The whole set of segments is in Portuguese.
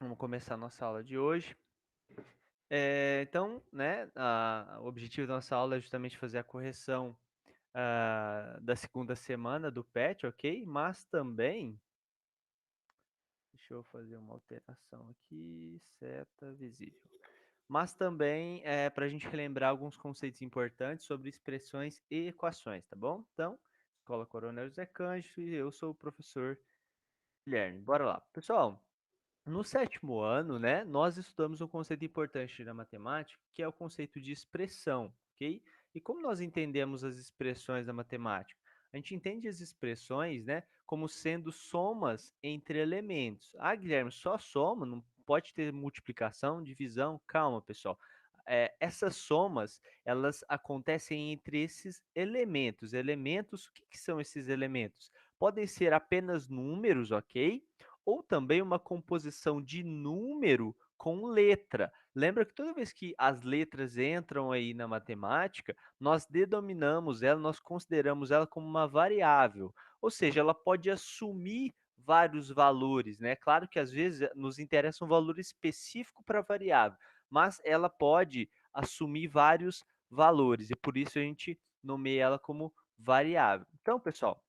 Vamos começar a nossa aula de hoje. Então, né, o objetivo da nossa aula é justamente fazer a correção da segunda semana do PET, ok? Mas também, deixa eu fazer uma alteração aqui, seta visível. Mas também para a gente relembrar alguns conceitos importantes sobre expressões e equações, tá bom? Então, Escola Coronel José Cândido e eu sou o professor Guilherme. Bora lá. Pessoal, no sétimo ano, né, nós estudamos um conceito importante da matemática, que é o conceito de expressão, ok? E como nós entendemos as expressões da matemática? A gente entende as expressões, né, como sendo somas entre elementos. Ah, Guilherme, só soma, não pode ter multiplicação, divisão. Calma, pessoal. Essas somas, elas acontecem entre esses elementos. Elementos, o que que são esses elementos? Podem ser apenas números, ok? Ou também uma composição de número com letra. Lembra que toda vez que as letras entram aí na matemática, nós denominamos ela, nós consideramos ela como uma variável, ou seja, ela pode assumir vários valores, né? Claro que às vezes nos interessa um valor específico para a variável, mas ela pode assumir vários valores e por isso a gente nomeia ela como variável. Então, pessoal,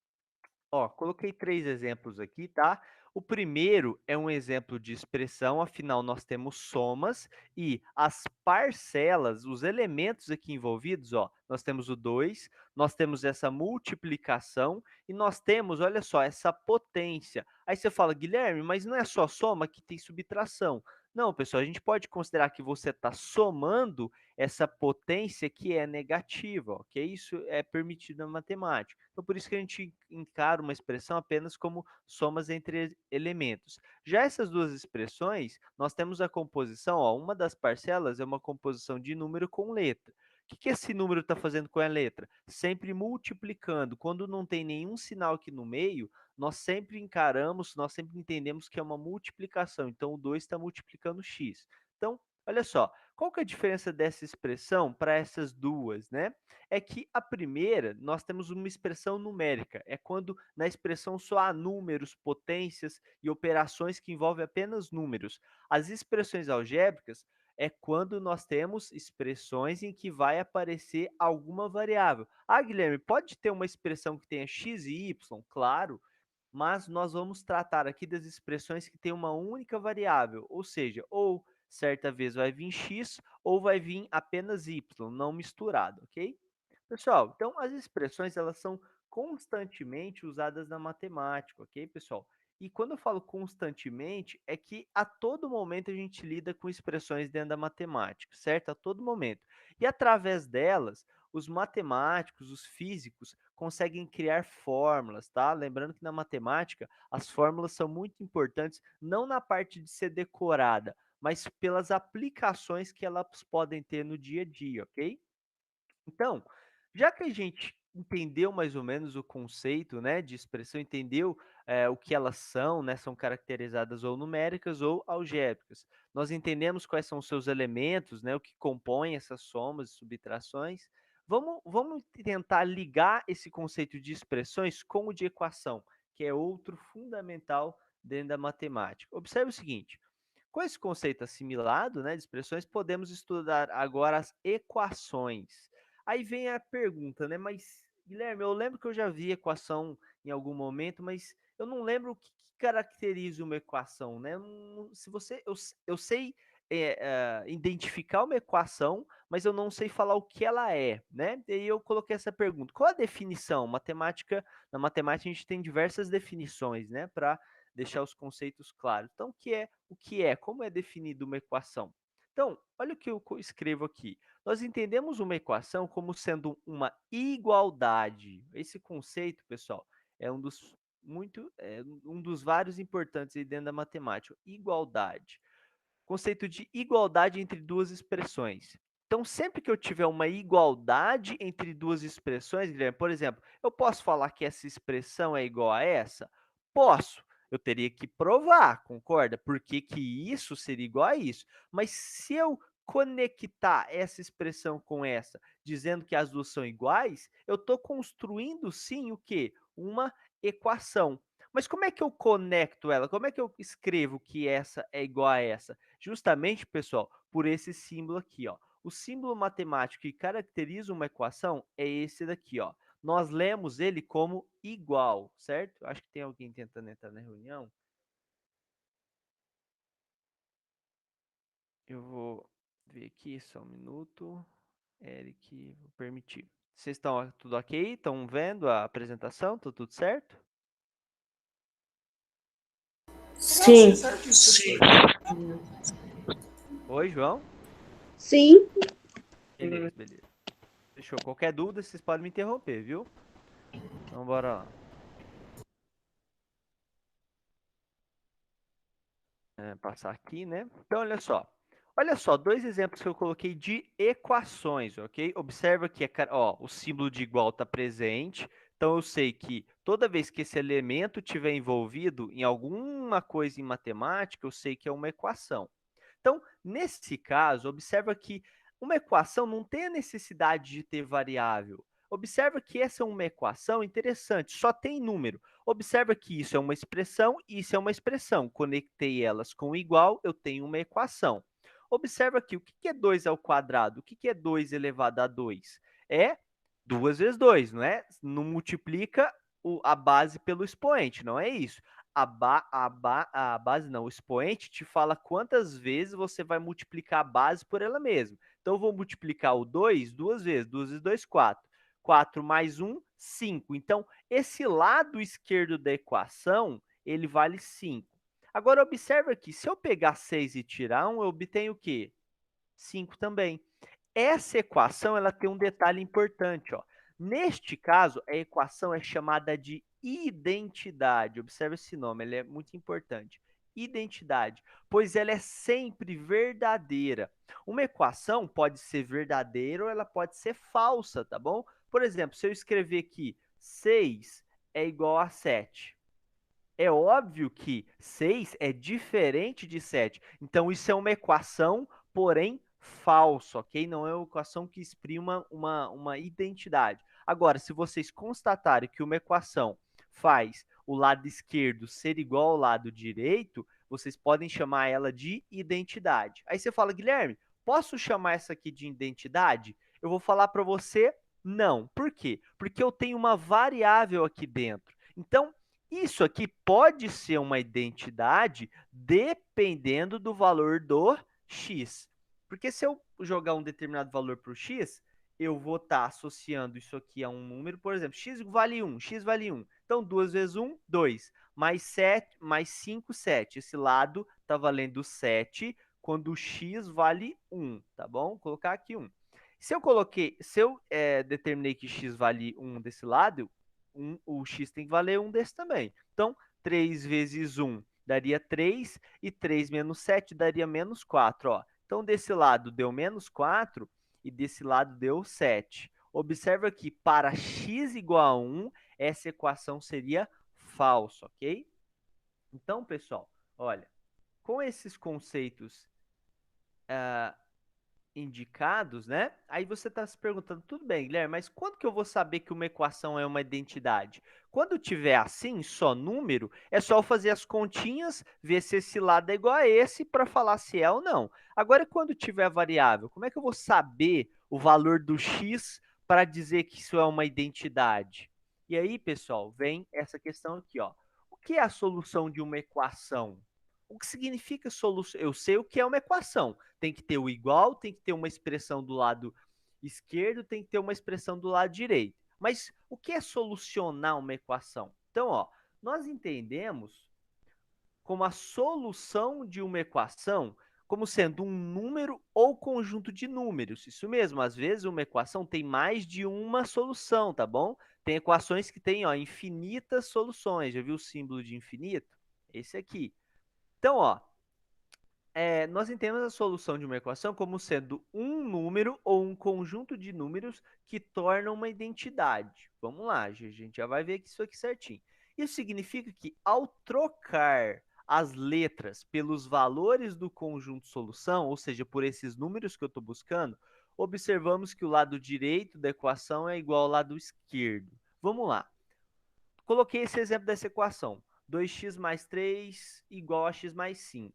ó, coloquei 3 exemplos aqui, tá? O primeiro é um exemplo de expressão, afinal nós temos somas e as parcelas, os elementos aqui envolvidos, ó, nós temos o 2, nós temos essa multiplicação e nós temos, olha só, essa potência. Aí você fala, Guilherme, mas não é só soma que tem subtração. Não, pessoal, a gente pode considerar que você está somando essa potência que é negativa, ok? Isso é permitido na matemática. Então, por isso que a gente encara uma expressão apenas como somas entre elementos. Já essas duas expressões, nós temos a composição, ó, uma das parcelas é uma composição de número com letra. O que esse número está fazendo com a letra? Sempre multiplicando. Quando não tem nenhum sinal aqui no meio, nós sempre encaramos, nós sempre entendemos que é uma multiplicação. Então, o 2 está multiplicando x. Então, olha só, qual que é a diferença dessa expressão para essas duas, né? É que a primeira, nós temos uma expressão numérica, é quando na expressão só há números, potências e operações que envolvem apenas números. As expressões algébricas é quando nós temos expressões em que vai aparecer alguma variável. Ah, Guilherme, pode ter uma expressão que tenha x e y? Claro, mas nós vamos tratar aqui das expressões que têm uma única variável, ou seja, ou certa vez vai vir x ou vai vir apenas y, não misturado, ok? Pessoal, então as expressões elas são constantemente usadas na matemática, ok, pessoal? E quando eu falo constantemente, é que a todo momento a gente lida com expressões dentro da matemática, certo? A todo momento. E através delas, os matemáticos, os físicos, conseguem criar fórmulas, tá? Lembrando que na matemática, as fórmulas são muito importantes, não na parte de ser decorada, mas pelas aplicações que elas podem ter no dia a dia, ok? Então, já que a gente entendeu mais ou menos o conceito, né, de expressão, entendeu, o que elas são, né, são caracterizadas ou numéricas ou algébricas. Nós entendemos quais são os seus elementos, né, o que compõe essas somas e subtrações. Vamos tentar ligar esse conceito de expressões com o de equação, que é outro fundamental dentro da matemática. Observe o seguinte, com esse conceito assimilado, né, de expressões, podemos estudar agora as equações. Aí vem a pergunta, né? Mas, Guilherme, eu lembro que eu já vi equação em algum momento, mas eu não lembro o que caracteriza uma equação, né? Se você, eu sei identificar uma equação, mas eu não sei falar o que ela é, né? E aí eu coloquei essa pergunta. Qual a definição? Na matemática a gente tem diversas definições, né? Para deixar os conceitos claros. Então, o que é? Como é definida uma equação? Então, olha o que eu escrevo aqui. Nós entendemos uma equação como sendo uma igualdade. Esse conceito, pessoal, é um dos vários importantes aí dentro da matemática. Igualdade. Conceito de igualdade entre duas expressões. Então, sempre que eu tiver uma igualdade entre duas expressões, Guilherme, por exemplo, eu posso falar que essa expressão é igual a essa? Posso. Eu teria que provar, concorda? Por que que isso seria igual a isso? Mas se eu conectar essa expressão com essa, dizendo que as duas são iguais, eu estou construindo sim o quê? Uma equação. Mas como é que eu conecto ela? Como é que eu escrevo que essa é igual a essa? Justamente, pessoal, por esse símbolo aqui, ó. O símbolo matemático que caracteriza uma equação é esse daqui, ó. Nós lemos ele como igual, certo? Acho que tem alguém tentando entrar na reunião. Eu vou ver aqui, só um minuto. Eric, vou permitir. Vocês estão tudo ok? Estão vendo a apresentação? Tá tudo certo? Sim. Oi, João? Sim. Beleza, beleza. Fechou. Qualquer dúvida, vocês podem me interromper, viu? Então, bora lá. Passar aqui, né? Então, olha só. Olha só, dois exemplos que eu coloquei de equações, ok? Observa que ó, o símbolo de igual está presente. Então, eu sei que toda vez que esse elemento estiver envolvido em alguma coisa em matemática, eu sei que é uma equação. Então, nesse caso, observa que uma equação não tem a necessidade de ter variável. Observa que essa é uma equação interessante, só tem número. Observa que isso é uma expressão e isso é uma expressão. Conectei elas com igual, eu tenho uma equação. Observa aqui, o que é 2 ao quadrado? O que é 2 elevado a 2? É 2 vezes 2, não é? Não multiplica a base pelo expoente, não é isso. A base não, o expoente te fala quantas vezes você vai multiplicar a base por ela mesma. Então, eu vou multiplicar o 2 duas vezes. 2 vezes 2, 4. 4 mais 1, 5. Então, esse lado esquerdo da equação, ele vale 5. Agora, observa aqui, se eu pegar 6 e tirar 1, eu obtenho o quê? 5 também. Essa equação ela tem um detalhe importante. Ó. Neste caso, a equação é chamada de identidade. Observe esse nome, ele é muito importante. Identidade, pois ela é sempre verdadeira. Uma equação pode ser verdadeira ou ela pode ser falsa, tá bom? Por exemplo, se eu escrever aqui 6 é igual a 7. É óbvio que 6 é diferente de 7. Então, isso é uma equação, porém falsa, ok? Não é uma equação que exprima uma identidade. Agora, se vocês constatarem que uma equação faz o lado esquerdo ser igual ao lado direito, vocês podem chamar ela de identidade. Aí você fala, Guilherme, posso chamar essa aqui de identidade? Eu vou falar para você, não. Por quê? Porque eu tenho uma variável aqui dentro. Então, isso aqui pode ser uma identidade dependendo do valor do x. Porque se eu jogar um determinado valor para o x, eu vou estar associando isso aqui a um número, por exemplo, x vale 1, x vale 1. Então, 2 vezes 1, 2. Mais 7, mais 5, 7. Esse lado está valendo 7 quando o x vale 1, tá bom? Vou colocar aqui 1. Se eu determinei que x vale 1 desse lado, o x tem que valer 1 desse também. Então, 3 vezes 1 daria 3 e 3 menos 7 daria menos 4. Ó. Então, desse lado deu menos 4 e desse lado deu 7. Observa que para x igual a 1, essa equação seria falsa, ok? Então, pessoal, olha, com esses conceitos indicados, né? Aí você está se perguntando, tudo bem, Guilherme, mas quando que eu vou saber que uma equação é uma identidade? Quando tiver assim, só número, é só eu fazer as continhas, ver se esse lado é igual a esse para falar se é ou não. Agora, quando tiver variável, como é que eu vou saber o valor do x para dizer que isso é uma identidade? E aí, pessoal, vem essa questão aqui, ó. O que é a solução de uma equação? O que significa solução? Eu sei o que é uma equação. Tem que ter o igual, tem que ter uma expressão do lado esquerdo, tem que ter uma expressão do lado direito. Mas o que é solucionar uma equação? Então, ó, nós entendemos como a solução de uma equação como sendo um número ou conjunto de números. Isso mesmo, às vezes uma equação tem mais de uma solução, tá bom? Tem equações que têm, ó, infinitas soluções. Já viu o símbolo de infinito? Esse aqui. Então, ó, nós entendemos a solução de uma equação como sendo um número ou um conjunto de números que tornam uma identidade. Vamos lá, a gente já vai ver isso aqui certinho. Isso significa que, ao trocar as letras pelos valores do conjunto solução, ou seja, por esses números que eu estou buscando, observamos que o lado direito da equação é igual ao lado esquerdo. Vamos lá. Coloquei esse exemplo dessa equação. 2x mais 3 igual a x mais 5.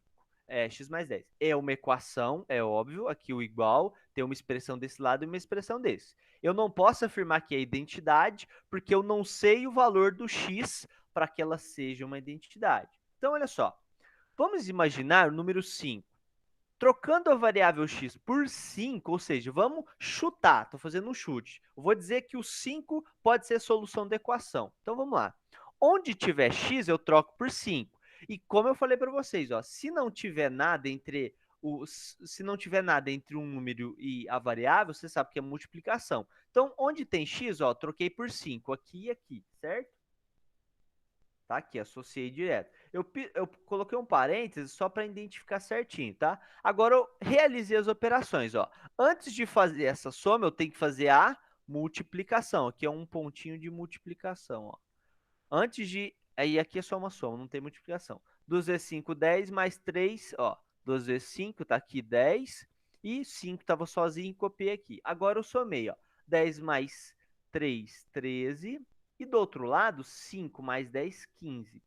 X mais 10. É uma equação, é óbvio, aqui o igual, tem uma expressão desse lado e uma expressão desse. Eu não posso afirmar que é identidade, porque eu não sei o valor do x para que ela seja uma identidade. Então, olha só, vamos imaginar o número 5. Trocando a variável x por 5, ou seja, vamos chutar, estou fazendo um chute. Eu vou dizer que o 5 pode ser a solução da equação. Então, vamos lá. Onde tiver x, eu troco por 5. E como eu falei para vocês, ó, se não tiver nada entre um número e a variável, você sabe que é multiplicação. Então, onde tem x, ó, troquei por 5, aqui e aqui, certo? Tá aqui, associei direto. Eu coloquei um parênteses só para identificar certinho, tá? Agora eu realizei as operações, ó. Antes de fazer essa soma, eu tenho que fazer a multiplicação. Aqui é um pontinho de multiplicação, ó. Antes de... Aí aqui é só uma soma, não tem multiplicação. 2 vezes 5, 10, mais 3, ó. 2 vezes 5, tá aqui 10. E 5 estava sozinho, copiei aqui. Agora eu somei, ó. 10 mais 3, 13. E do outro lado, 5 mais 10, 15.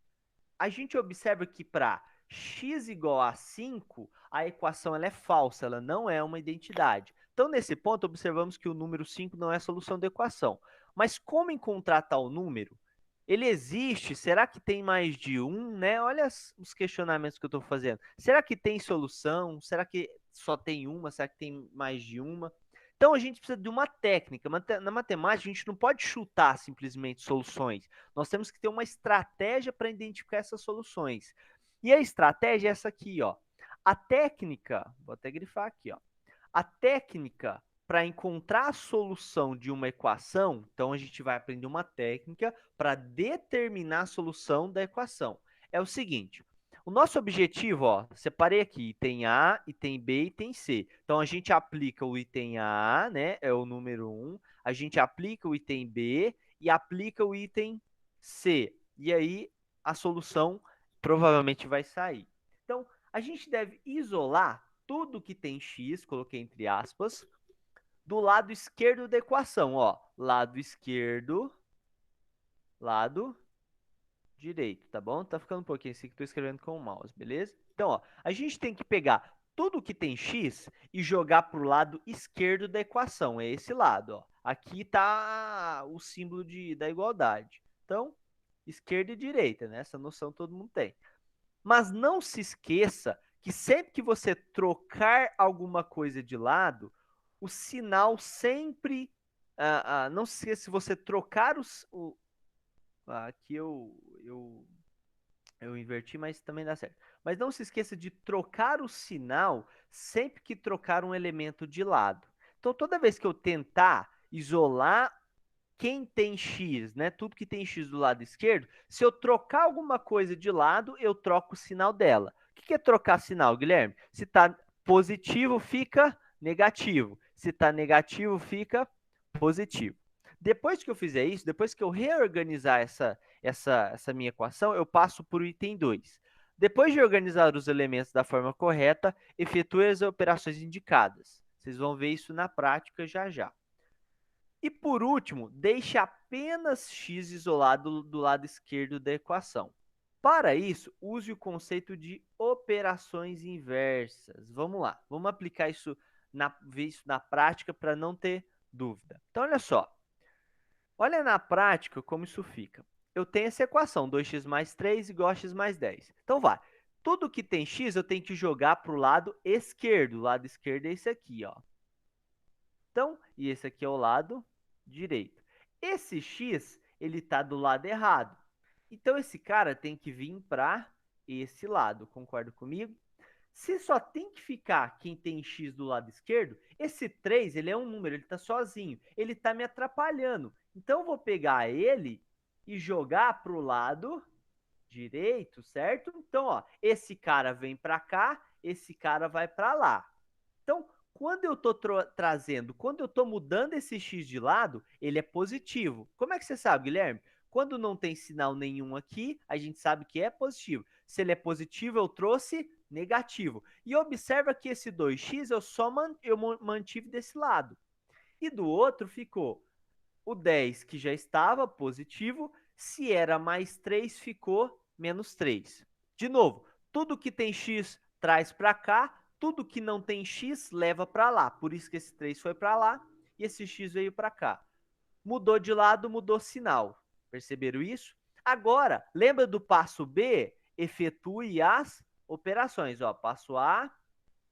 A gente observa que para x igual a 5, a equação ela é falsa, ela não é uma identidade. Então, nesse ponto, observamos que o número 5 não é a solução da equação. Mas como encontrar tal número? Ele existe? Será que tem mais de um? Né? Olha os questionamentos que eu estou fazendo. Será que tem solução? Será que só tem uma? Será que tem mais de uma? Então, a gente precisa de uma técnica. Na matemática, a gente não pode chutar simplesmente soluções. Nós temos que ter uma estratégia para identificar essas soluções. E a estratégia é essa aqui, ó. A técnica, vou até grifar aqui, ó. A técnica para encontrar a solução de uma equação, então a gente vai aprender uma técnica para determinar a solução da equação. É o seguinte, o nosso objetivo, ó, separei aqui, item A, item B e item C. Então, a gente aplica o item A, né, é o número 1, a gente aplica o item B e aplica o item C. E aí, a solução provavelmente vai sair. Então, a gente deve isolar tudo que tem x, coloquei entre aspas, do lado esquerdo da equação, ó. Lado esquerdo, lado direito, tá bom? Tá ficando um pouquinho assim que eu tô escrevendo com o mouse, beleza? Então, ó, a gente tem que pegar tudo que tem x e jogar pro lado esquerdo da equação, é esse lado, ó. Aqui tá o símbolo da igualdade. Então, esquerda e direita, né? Essa noção todo mundo tem. Mas não se esqueça que sempre que você trocar alguma coisa de lado, o sinal sempre... não se esqueça, se você trocar aqui eu inverti, mas também dá certo. Mas não se esqueça de trocar o sinal sempre que trocar um elemento de lado. Então, toda vez que eu tentar isolar quem tem x, né? Tudo que tem x do lado esquerdo, se eu trocar alguma coisa de lado, eu troco o sinal dela. O que é trocar sinal, Guilherme? Se está positivo, fica negativo. Se está negativo, fica positivo. Depois que eu fizer isso, depois que eu reorganizar essa minha equação, eu passo para o item 2. Depois de organizar os elementos da forma correta, efetue as operações indicadas. Vocês vão ver isso na prática já já. E por último, deixe apenas x isolado do lado esquerdo da equação. Para isso, use o conceito de operações inversas. Vamos lá, vamos aplicar isso ver isso na prática para não ter dúvida. Então, olha só. Olha na prática como isso fica. Eu tenho essa equação, 2x mais 3 igual a x mais 10. Então, vai. Tudo que tem x, eu tenho que jogar para o lado esquerdo. O lado esquerdo é esse aqui, ó. Então, e esse aqui é o lado direito. Esse x, ele está do lado errado. Então, esse cara tem que vir para esse lado. Concorda comigo? Se só tem que ficar quem tem x do lado esquerdo, esse 3, ele é um número, ele está sozinho. Ele está me atrapalhando. Então, eu vou pegar ele e jogar para o lado direito, certo? Então, ó, esse cara vem para cá, esse cara vai para lá. Então, quando eu estou trazendo, quando eu estou mudando esse x de lado, ele é positivo. Como é que você sabe, Guilherme? Quando não tem sinal nenhum aqui, a gente sabe que é positivo. Se ele é positivo, eu trouxe negativo. E observa que esse 2x eu mantive desse lado. E do outro ficou o 10, que já estava positivo. Se era mais 3, ficou menos 3. De novo, tudo que tem x traz para cá, tudo que não tem x leva para lá. Por isso que esse 3 foi para lá e esse x veio para cá. Mudou de lado, mudou sinal. Perceberam isso? Agora, lembra do passo B? Efetue as operações. Ó, passo A,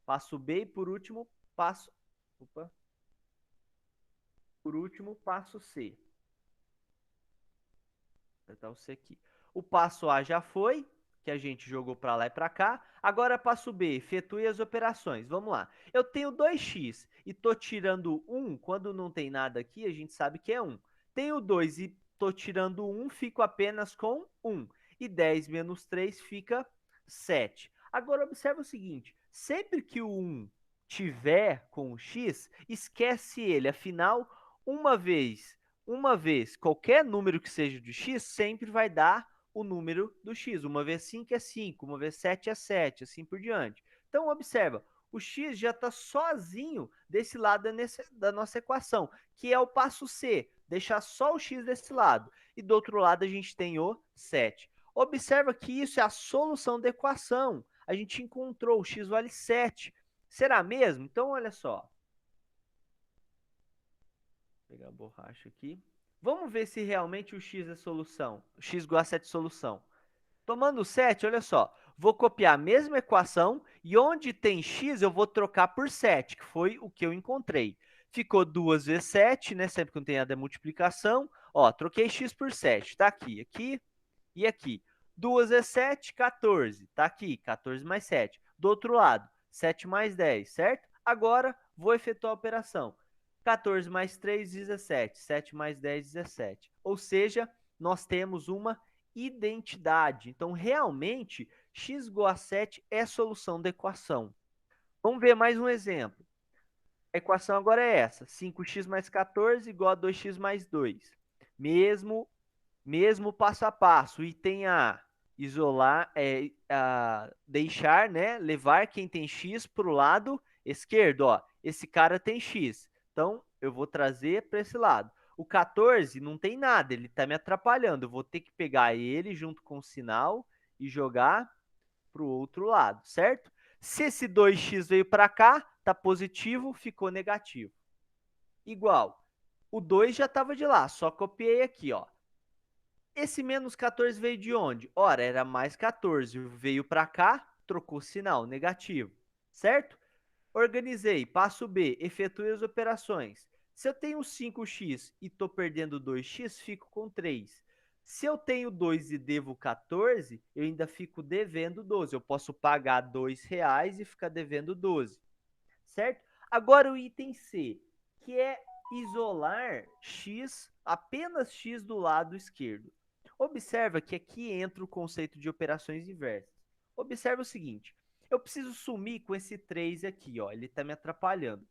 passo B e por último, passo... Opa. Por último, passo C. Vou apertar o C aqui. O passo A já foi, que a gente jogou para lá e para cá. Agora, passo B, efetue as operações. Vamos lá. Eu tenho 2x e estou tirando 1. Quando não tem nada aqui, a gente sabe que é 1. Tenho 2 e estou tirando 1, fico apenas com 1. E 10 menos 3 fica 7. Agora, observa o seguinte. Sempre que o 1 tiver com o x, esquece ele. Afinal, uma vez, qualquer número que seja de x sempre vai dar o número do x. Uma vez 5 é 5, uma vez 7 é 7, assim por diante. Então, observa, o x já está sozinho desse lado da nossa equação, que é o passo C, deixar só o x desse lado. E do outro lado a gente tem o 7. Observa que isso é a solução da equação. A gente encontrou, o x vale 7. Será mesmo? Então, olha só. Vou pegar a borracha aqui. Vamos ver se realmente o x é solução. O x igual a 7 é solução. Tomando 7, olha só. Vou copiar a mesma equação e onde tem x eu vou trocar por 7, que foi o que eu encontrei. Ficou 2 vezes 7, né? Sempre que não tem nada é multiplicação. Ó, troquei x por 7. Tá aqui, aqui e aqui. 2 vezes 7, 14. Tá aqui, 14 mais 7. Do outro lado, 7 mais 10, certo? Agora, vou efetuar a operação. 14 mais 3, 17. 7 mais 10, 17. Ou seja, nós temos uma identidade. Então, realmente, x igual a 7 é a solução da equação. Vamos ver mais um exemplo. A equação agora é essa. 5x mais 14 igual a 2x mais 2. Mesmo passo a passo. Item A, isolar, deixar, né, levar quem tem x para o lado esquerdo. Ó, esse cara tem x. Então, eu vou trazer para esse lado. O 14 não tem nada, ele está me atrapalhando. Eu vou ter que pegar ele junto com o sinal e jogar para o outro lado, certo? Se esse 2x veio para cá, tá positivo, ficou negativo. Igual. O 2 já estava de lá, só copiei aqui, ó. Esse menos 14 veio de onde? Ora, era mais 14. Veio para cá, trocou sinal, negativo. Certo? Organizei. Passo B, efetue as operações. Se eu tenho 5x e estou perdendo 2x, fico com 3. Se eu tenho 2 e devo 14, eu ainda fico devendo 12. Eu posso pagar R$2 e ficar devendo 12. Certo? Agora o item C, que é isolar x, apenas x do lado esquerdo. Observa que aqui entra o conceito de operações inversas. Observa o seguinte, eu preciso sumir com esse 3 aqui, ó, ele está me atrapalhando.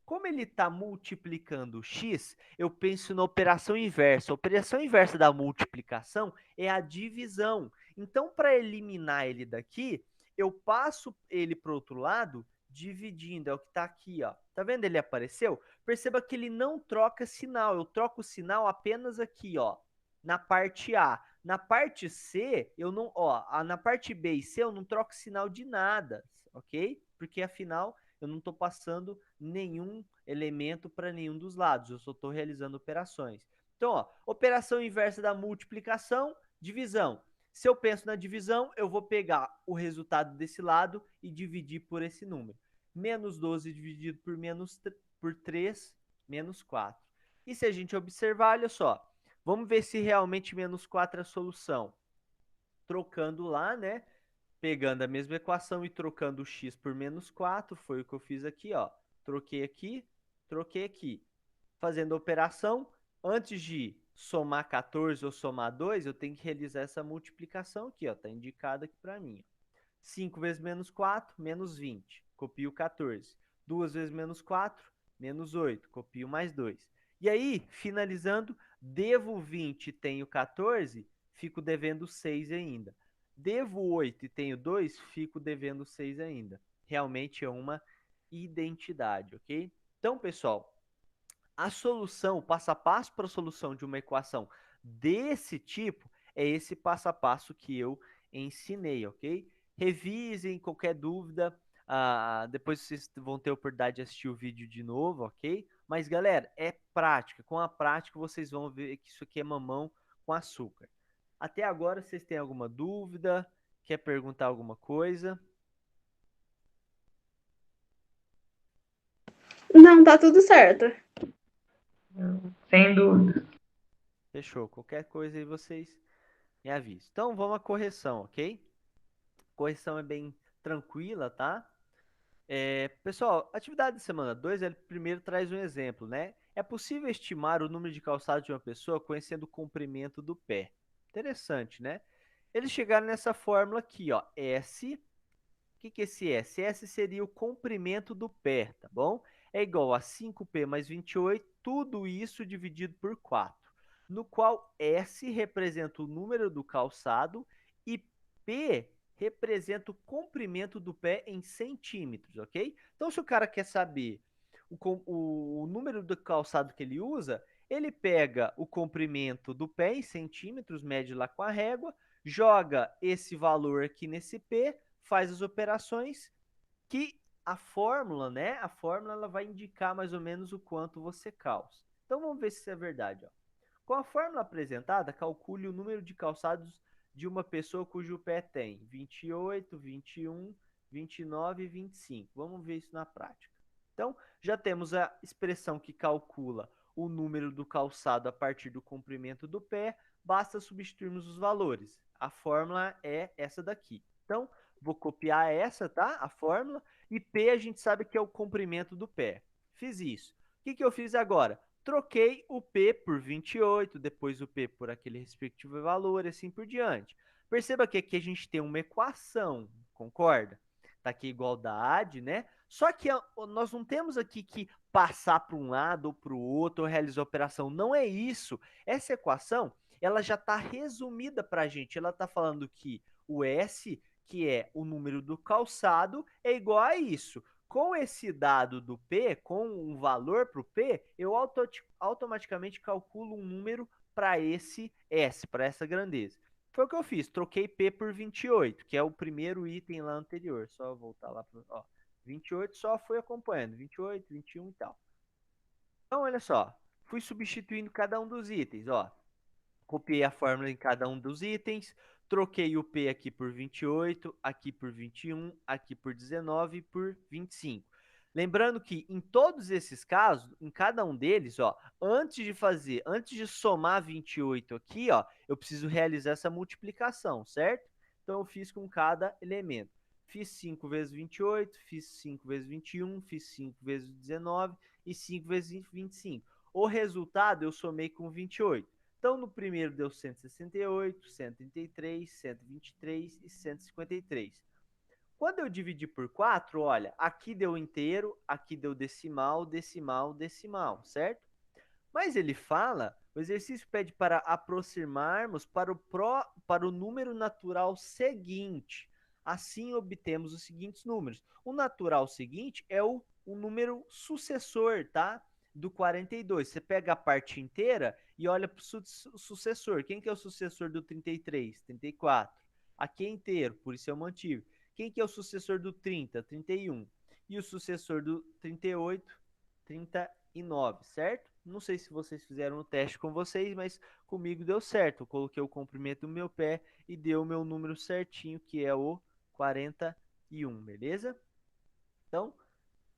Como ele está multiplicando x, eu penso na operação inversa. A operação inversa da multiplicação é a divisão. Então, para eliminar ele daqui, eu passo ele para o outro lado dividindo. É o que está aqui, ó. Tá vendo? Ele apareceu? Perceba que ele não troca sinal. Eu troco o sinal apenas aqui, ó, na parte A. Na parte C, eu não, ó, na parte B e C eu não troco sinal de nada, ok? Porque afinal eu não estou passando nenhum elemento para nenhum dos lados, eu só estou realizando operações. Então, ó, operação inversa da multiplicação, divisão. Se eu penso na divisão, eu vou pegar o resultado desse lado e dividir por esse número. Menos 12 dividido por 3, menos 4. E se a gente observar, olha só, vamos ver se realmente menos 4 é a solução. Trocando lá, né? Pegando a mesma equação e trocando o x por menos 4, foi o que eu fiz aqui, ó. Troquei aqui, troquei aqui. Fazendo a operação, antes de somar 14 ou somar 2, eu tenho que realizar essa multiplicação aqui, ó. Tá indicado aqui para mim. 5 vezes menos 4, menos 20. Copio 14. 2 vezes menos 4, menos 8. Copio mais 2. E aí, finalizando, devo 20 e tenho 14, fico devendo 6 ainda. Devo 8 e tenho 2, fico devendo 6 ainda. Realmente é uma identidade, ok? Então, pessoal, a solução, o passo a passo para a solução de uma equação desse tipo, é esse passo a passo que eu ensinei, ok? Revisem qualquer dúvida. Depois vocês vão ter a oportunidade de assistir o vídeo de novo, ok? Mas, galera, é prática. Com a prática, vocês vão ver que isso aqui é mamão com açúcar. Até agora, vocês têm alguma dúvida? Quer perguntar alguma coisa? Não, tá tudo certo. Sem dúvida. Fechou. Qualquer coisa aí vocês me avisam. Então, vamos à correção, ok? Correção é bem tranquila, tá? Pessoal, atividade de semana 2, ele primeiro traz um exemplo, né? É possível estimar o número de calçados de uma pessoa conhecendo o comprimento do pé. Interessante, né? Eles chegaram nessa fórmula aqui, ó. S. O que é esse S? S seria o comprimento do pé, tá bom? É igual a 5P mais 28, tudo isso dividido por 4, no qual S representa o número do calçado e P representa o comprimento do pé em centímetros, ok? Então, se o cara quer saber o número do calçado que ele usa, ele pega o comprimento do pé em centímetros, mede lá com a régua, joga esse valor aqui nesse P, faz as operações que a fórmula, né? A fórmula ela vai indicar mais ou menos o quanto você calça. Então vamos ver se isso é verdade, ó. Com a fórmula apresentada, calcule o número de calçados de uma pessoa cujo pé tem 28, 21, 29 e 25. Vamos ver isso na prática. Então, já temos a expressão que calcula o número do calçado a partir do comprimento do pé, basta substituirmos os valores. A fórmula é essa daqui. Então, vou copiar essa, tá? A fórmula. E P a gente sabe que é o comprimento do pé. Fiz isso. O que eu fiz agora? Troquei o P por 28, depois o P por aquele respectivo valor e assim por diante. Perceba que aqui a gente tem uma equação, concorda? Tá aqui igualdade, né? Só que nós não temos aqui que passar para um lado ou para o outro ou realizar a operação. Não é isso. Essa equação, ela já está resumida para a gente. Ela está falando que o S, que é o número do calçado, é igual a isso. Com esse dado do P, com um valor para o P, eu automaticamente calculo um número para esse S, para essa grandeza. Foi o que eu fiz, troquei P por 28, que é o primeiro item lá anterior. Só voltar lá para 28, só fui acompanhando, 28, 21 e tal. Então, olha só, fui substituindo cada um dos itens, ó. Copiei a fórmula em cada um dos itens, troquei o P aqui por 28, aqui por 21, aqui por 19 e por 25. Lembrando que em todos esses casos, em cada um deles, ó, antes de somar 28 aqui, ó, eu preciso realizar essa multiplicação, certo? Então eu fiz com cada elemento. Fiz 5 vezes 28, fiz 5 vezes 21, fiz 5 vezes 19 e 5 vezes 25. O resultado eu somei com 28. Então, no primeiro deu 168, 133, 123 e 153. Quando eu dividi por 4, olha, aqui deu inteiro, aqui deu decimal, decimal, decimal, certo? Mas ele fala, o exercício pede para aproximarmos para o número natural seguinte. Assim, obtemos os seguintes números. O natural seguinte é o número sucessor, tá? Do 42. Você pega a parte inteira e olha para o sucessor. Quem que é o sucessor do 33? 34. Aqui é inteiro, por isso eu mantive. Quem que é o sucessor do 30? 31. E o sucessor do 38? 39, certo? Não sei se vocês fizeram o teste com vocês, mas comigo deu certo. Eu coloquei o comprimento do meu pé e deu o meu número certinho, que é o 41, beleza? Então,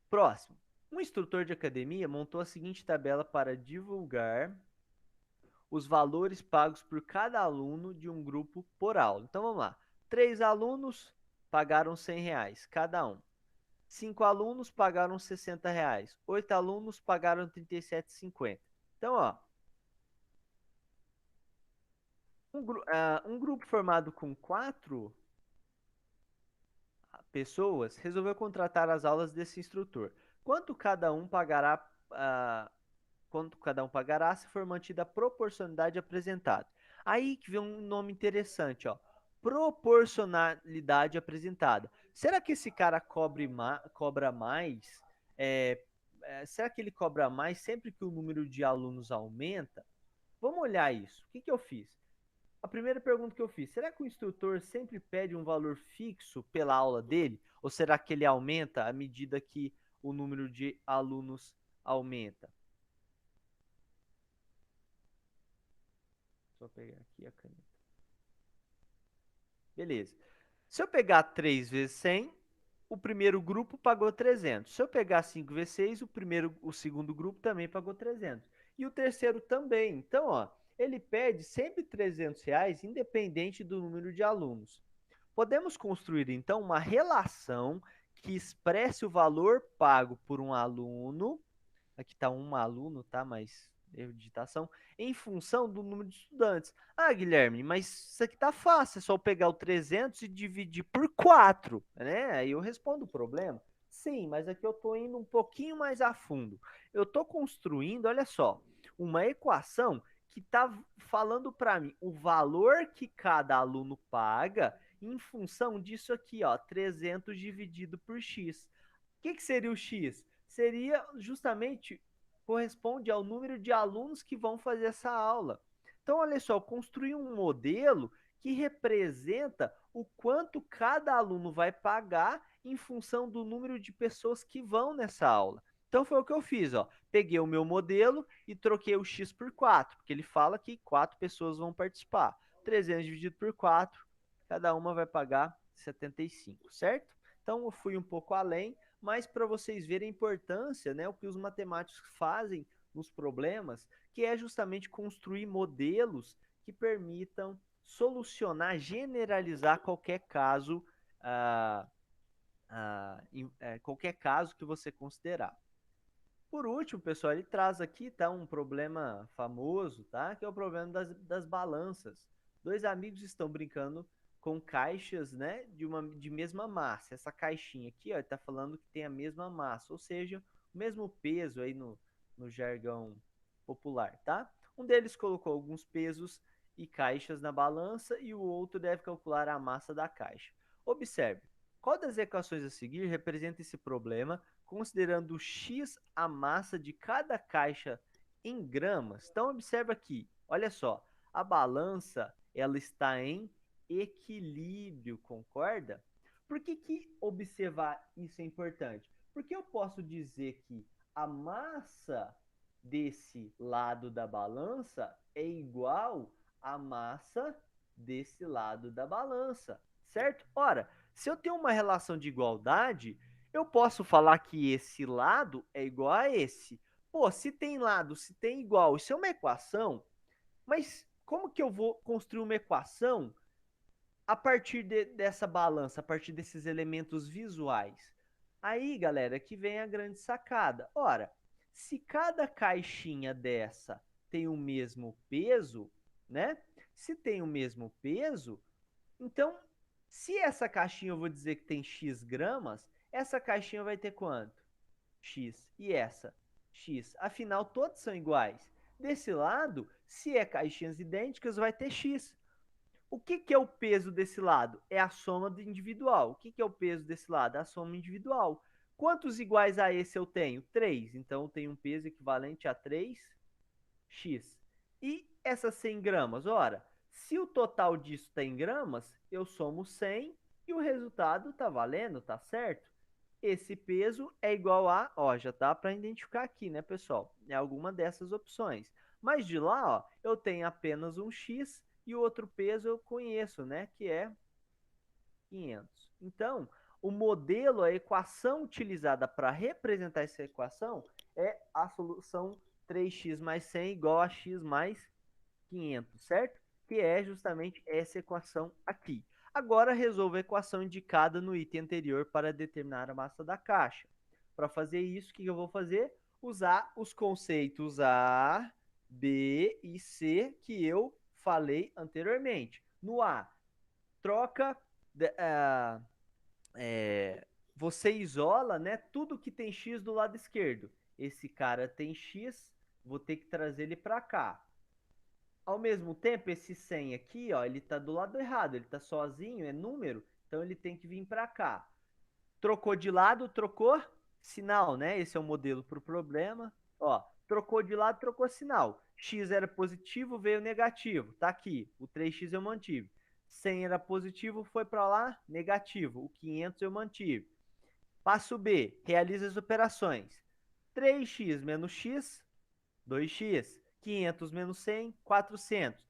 próximo. Um instrutor de academia montou a seguinte tabela para divulgar os valores pagos por cada aluno de um grupo por aula. Então, vamos lá. 3 alunos pagaram R$ 100 cada um. 5 alunos pagaram R$ 60. 8 alunos pagaram R$ 37,50. Então, ó, um grupo formado com 4 pessoas resolveu contratar as aulas desse instrutor. Quanto cada um pagará, quanto cada um pagará se for mantida a proporcionalidade apresentada? Aí que vem um nome interessante, ó. Proporcionalidade apresentada. Será que esse cara cobra mais? Será que ele cobra mais sempre que o número de alunos aumenta? Vamos olhar isso. O que eu fiz? a primeira pergunta que eu fiz, será que o instrutor sempre pede um valor fixo pela aula dele? Ou será que ele aumenta à medida que o número de alunos aumenta? Só pegar aqui a caneta. Beleza. Se eu pegar 3 vezes 100, o primeiro grupo pagou 300. Se eu pegar 5 vezes 6, o segundo grupo também pagou 300. E o terceiro também. Então, ó, ele pede sempre R$ 300, independente do número de alunos. Podemos construir, então, uma relação que expresse o valor pago por um aluno. Aqui está um aluno, tá? Mas erro de digitação. Em função do número de estudantes. Ah, Guilherme, mas isso aqui tá fácil. É só eu pegar o 300 e dividir por 4, né? Aí eu respondo o problema. Sim, mas aqui eu estou indo um pouquinho mais a fundo. Eu estou construindo, olha só, uma equação que está falando para mim o valor que cada aluno paga em função disso aqui, ó, 300 dividido por x. O que seria o x? Seria justamente, corresponde ao número de alunos que vão fazer essa aula. Então, olha só, eu construí um modelo que representa o quanto cada aluno vai pagar em função do número de pessoas que vão nessa aula. Então, foi o que eu fiz, ó. Peguei o meu modelo e troquei o x por 4, porque ele fala que 4 pessoas vão participar. 300 dividido por 4, cada uma vai pagar 75, certo? Então, eu fui um pouco além, mas para vocês verem a importância, né, o que os matemáticos fazem nos problemas, que é justamente construir modelos que permitam solucionar, generalizar qualquer caso, qualquer caso que você considerar. Por último, pessoal, ele traz aqui, tá, um problema famoso, tá, que é o problema das balanças. Dois amigos estão brincando com caixas, né, de mesma massa. Essa caixinha aqui, ó, ele tá falando que tem a mesma massa, ou seja, o mesmo peso aí no jargão popular, tá? Um deles colocou alguns pesos e caixas na balança e o outro deve calcular a massa da caixa. Observe, qual das equações a seguir representa esse problema, considerando x a massa de cada caixa em gramas? Então, observa aqui, olha só, a balança ela está em equilíbrio, concorda? Por que observar isso é importante? Porque eu posso dizer que a massa desse lado da balança é igual à massa desse lado da balança, certo? Ora, se eu tenho uma relação de igualdade, eu posso falar que esse lado é igual a esse. Pô, se tem lado, se tem igual, isso é uma equação, mas como que eu vou construir uma equação a partir dessa balança, a partir desses elementos visuais? Aí, galera, que vem a grande sacada. Ora, se cada caixinha dessa tem o mesmo peso, né? Se tem o mesmo peso, então, se essa caixinha eu vou dizer que tem x gramas, essa caixinha vai ter quanto? X. E essa? X. Afinal, todos são iguais. Desse lado, se é caixinhas idênticas, vai ter x. O que é o peso desse lado? É a soma do individual. O que é o peso desse lado? É a soma individual. Quantos iguais a esse eu tenho? 3. Então, eu tenho um peso equivalente a 3x. E essas 100 gramas? Ora, se o total disso está em gramas, eu somo 100 e o resultado está valendo, tá certo? Esse peso é igual a, ó, já dá para identificar aqui, né, pessoal? É alguma dessas opções. Mas de lá, ó, eu tenho apenas um x e o outro peso eu conheço, né, que é 500. Então, o modelo, a equação utilizada para representar essa equação é a solução 3x mais 100 igual a x mais 500, certo? Que é justamente essa equação aqui. Agora, resolva a equação indicada no item anterior para determinar a massa da caixa. Para fazer isso, o que eu vou fazer? Usar os conceitos A, B e C que eu falei anteriormente. No A, troca, você isola, né, tudo que tem x do lado esquerdo. Esse cara tem x, vou ter que trazer ele para cá. Ao mesmo tempo, esse 100 aqui, ó, ele tá do lado errado, ele tá sozinho, é número, então ele tem que vir para cá. Trocou de lado, trocou sinal, né? Esse é o modelo para o problema. Ó, trocou de lado, trocou sinal. X era positivo, veio negativo. Tá aqui, o 3x eu mantive. 100 era positivo, foi para lá, negativo. O 500 eu mantive. Passo B, realiza as operações. 3x menos x, 2x. 500 menos 100, 400.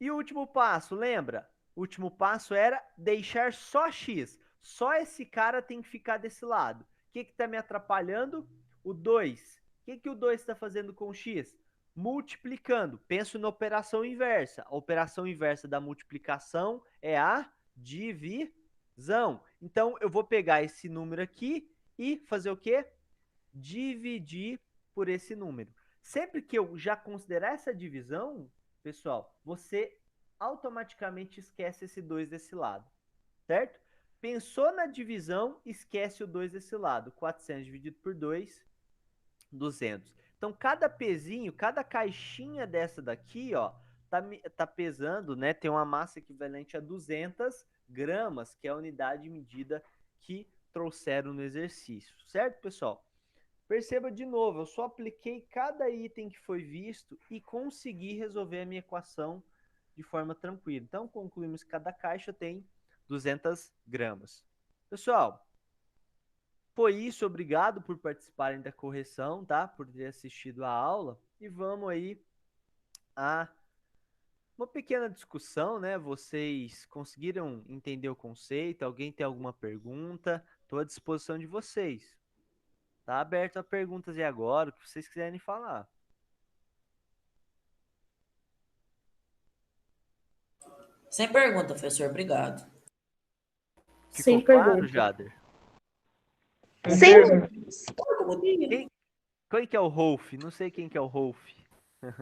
E o último passo, lembra? O último passo era deixar só x. Só esse cara tem que ficar desse lado. O que está me atrapalhando? O 2. O que o 2 está fazendo com o x? Multiplicando. Penso na operação inversa. A operação inversa da multiplicação é a divisão. Então, eu vou pegar esse número aqui e fazer o quê? Dividir por esse número. Sempre que eu já considerar essa divisão, pessoal, você automaticamente esquece esse 2 desse lado, certo? Pensou na divisão, esquece o 2 desse lado. 400 dividido por 2, 200. Então, cada pezinho, cada caixinha dessa daqui, ó, tá pesando, né? Tem uma massa equivalente a 200 gramas, que é a unidade de medida que trouxeram no exercício, certo, pessoal? Perceba de novo, eu só apliquei cada item que foi visto e consegui resolver a minha equação de forma tranquila. Então, concluímos que cada caixa tem 200 gramas. Pessoal, foi isso. Obrigado por participarem da correção, tá? Por ter assistido a aula. E vamos aí a uma pequena discussão, né? Vocês conseguiram entender o conceito? Alguém tem alguma pergunta? Estou à disposição de vocês. Tá aberto a perguntas e agora, o que vocês quiserem falar. Sem pergunta, professor. Obrigado. Ficou Sem claro, pergunta. Jader? Sem Quem que é o Rolf? Não sei quem que é o Rolf.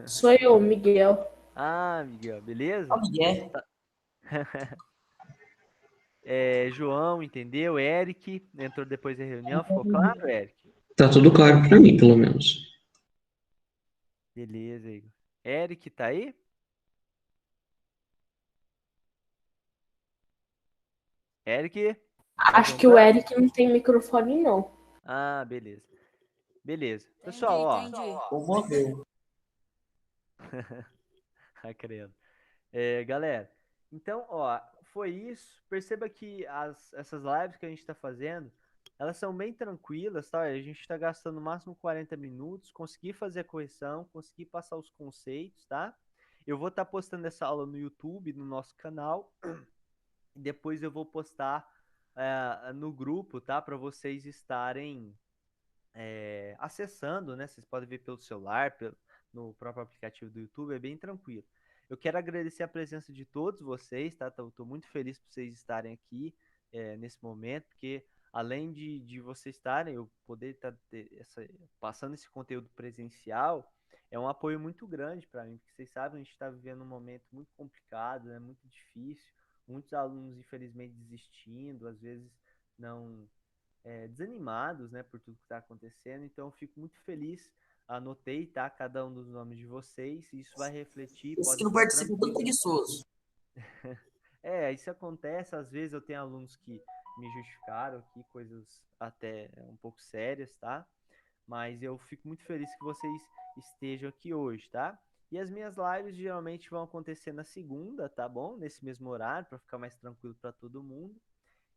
Sou eu, Miguel. Ah, Miguel, beleza? Ó, Miguel. João, entendeu? Eric, entrou depois da reunião. Ficou claro, Eric? Tá tudo claro pra mim, pelo menos. Beleza, Igor. Eric, tá aí? Eric? Acho que o Eric não tem microfone, não. Ah, beleza. Beleza. Pessoal, ó. O modelo. Ah, credo. Galera, então, ó, foi isso. Perceba que essas lives que a gente está fazendo, elas são bem tranquilas, tá? A gente está gastando no máximo 40 minutos, consegui fazer a correção, consegui passar os conceitos, tá? Eu vou estar postando essa aula no YouTube, no nosso canal, e depois eu vou postar no grupo, tá? Para vocês estarem acessando, né? Vocês podem ver pelo celular, no próprio aplicativo do YouTube, é bem tranquilo. Eu quero agradecer a presença de todos vocês, tá? Estou muito feliz por vocês estarem aqui nesse momento, porque além de vocês estarem, eu poder estar passando esse conteúdo presencial, é um apoio muito grande para mim, porque vocês sabem, a gente está vivendo um momento muito complicado, né? Muito difícil, muitos alunos, infelizmente, desistindo, às vezes não desanimados, né, por tudo que está acontecendo. Então, eu fico muito feliz. Anotei, tá, cada um dos nomes de vocês. E isso vai refletir. Esse Pode que não ficar participa é todo tranquilo. preguiçoso. Isso acontece. Às vezes eu tenho alunos que me justificaram aqui, coisas até um pouco sérias, tá? Mas eu fico muito feliz que vocês estejam aqui hoje, tá? E as minhas lives geralmente vão acontecer na segunda, tá bom? Nesse mesmo horário, para ficar mais tranquilo para todo mundo.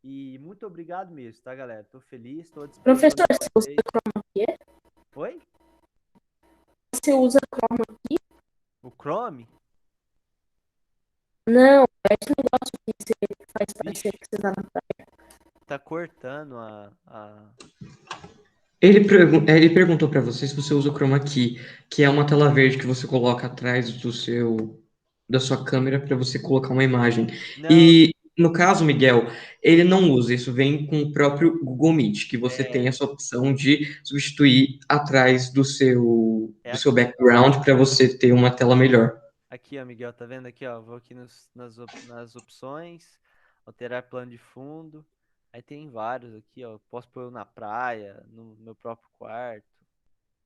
E muito obrigado mesmo, tá, galera? Tô feliz, tô à disposição Professor, de você usa vocês. Chroma Key? Oi? Você usa Chroma Key? O Chrome? Não, é esse negócio que você faz parecer Vixe, que você tá na praia. tá cortando Ele perguntou pra você se você usa o Chroma Key, que é uma tela verde que você coloca atrás da sua câmera para você colocar uma imagem. Não, E no caso, Miguel, ele não usa, isso vem com o próprio Google Meet, que você tem essa opção de substituir atrás é do seu aqui. background para você ter uma tela melhor. Aqui, ó, Miguel, tá vendo aqui, ó? Vou aqui nas opções, alterar plano de fundo. Aí tem vários aqui, ó. Posso pôr eu na praia, no meu próprio quarto.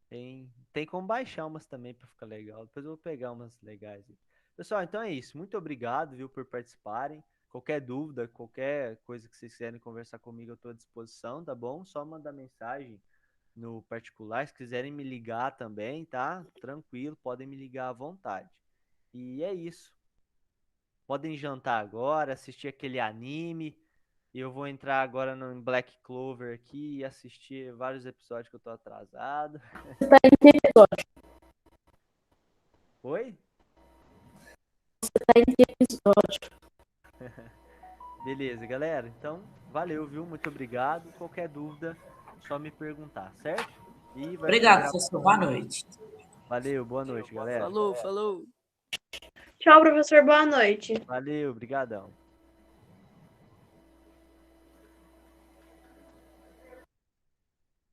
Tem como baixar umas também pra ficar legal. Depois eu vou pegar umas legais aí. Pessoal, então é isso. Muito obrigado, viu, por participarem. Qualquer dúvida, qualquer coisa que vocês quiserem conversar comigo, eu tô à disposição, tá bom? Só mandar mensagem no particular. Se quiserem me ligar também, tá? Tranquilo, podem me ligar à vontade. E é isso. Podem jantar agora, assistir aquele anime. Eu vou entrar agora no Black Clover aqui e assistir vários episódios que eu tô atrasado. Tá em que episódio? Oi? Tá em que episódio? Beleza, galera. Então, valeu, viu? Muito obrigado. Qualquer dúvida, só me perguntar, certo? E vai Obrigado, ficar professor. Boa noite. Valeu, boa noite, galera. Falou, falou. Tchau, professor. Boa noite. Valeu, brigadão.